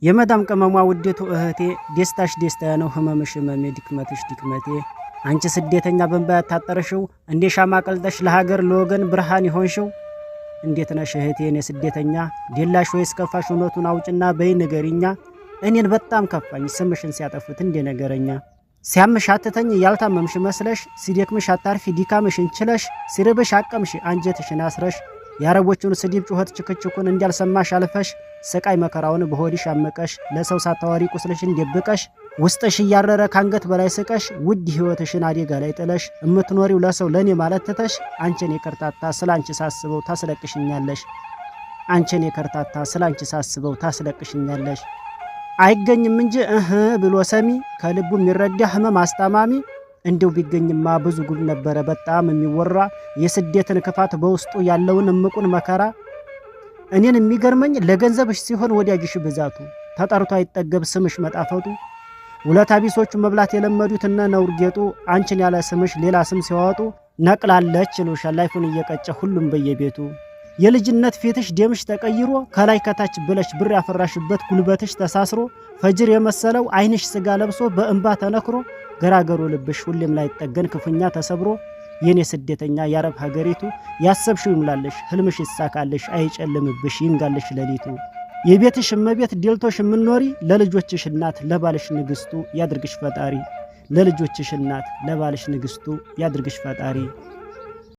የመዳም ቀመሟ ውዴቱ እህቴ ደስታሽ ደስታዬ ነው ህመምሽ ህመሜ ድክመትሽ ድክመቴ አንቺ ስደተኛ በእንባ ያታጠረሽው እንደ ሻማ ቀልጠሽ ለሀገር ለወገን ብርሃን ይሆንሽው እንዴት ነሽ እህቴ እኔ ስደተኛ ደላሽ ወይስ ከፋሽ እውነቱን አውጭና በይ ንገሪኛ እኔን በጣም ከፋኝ ስምሽን ሲያጠፉት እንደ ነገረኛ ሲያምሽ አትተኝ ያልታመምሽ መስለሽ ሲደክምሽ አታርፊ ዲካምሽን ችለሽ ሲርብሽ አቀምሽ አንጀትሽን አስረሽ ያረቦቹን ስዲብ ጩኸት ችክችኩን እንዲያልሰማሽ አልፈሽ ስቃይ መከራውን በሆድሽ አመቀሽ ለሰው ሳታወሪ ቁስልሽን ደብቀሽ ውስጥሽ ያረረ ካንገት በላይ ስቀሽ ውድ ህይወትሽን አደጋ ላይ ጥለሽ እምትኖሪው ለሰው ለኔ ማለት ተተሽ አንቺን የከርታታ ስላንቺ ሳስበው ታስለቅሽኛለሽ አንቺን የከርታታ ስላንቺ ሳስበው ታስለቅሽኛለሽ አይገኝም እንጂ ብሎ ሰሚ ከልቡ የሚረዳ ህመም አስታማሚ እንደው ቢገኝማ ብዙ ጉድ ነበረ በጣም የሚወራ የስደትን ክፋት በውስጡ ያለውን እምቁን መከራ እኔን የሚገርመኝ ለገንዘብሽ ሲሆን ወዲያጅሽ ብዛቱ ተጠርቶ አይጠገብ ስምሽ መጣፈጡ ውለታ ቢሶቹ መብላት የለመዱት እነ ነውር ጌጡ አንቺን ያለ ስምሽ ሌላ ስም ሲያወጡ ነቅላለች ይሉሻል ላይፉን እየቀጨ ሁሉም በየቤቱ የልጅነት ፊትሽ ደምሽ ተቀይሮ ከላይ ከታች ብለሽ ብር ያፈራሽበት ጉልበትሽ ተሳስሮ ፈጅር የመሰለው አይንሽ ስጋ ለብሶ በእንባ ተነክሮ ገራገሩ ልብሽ ሁሌም ላይ ጠገን ክፉኛ ተሰብሮ የኔ ስደተኛ ያረብ ሀገሪቱ ያሰብሽው ይሙላልሽ ህልምሽ ይሳካልሽ አይጨልምብሽ ይንጋልሽ ለሊቱ የቤትሽ እመቤት ዲልቶሽ ምንኖሪ ለልጆችሽ እናት ለባልሽ ንግስቱ ያድርግሽ ፈጣሪ ለልጆችሽ እናት ለባልሽ ንግስቱ ያድርግሽ ፈጣሪ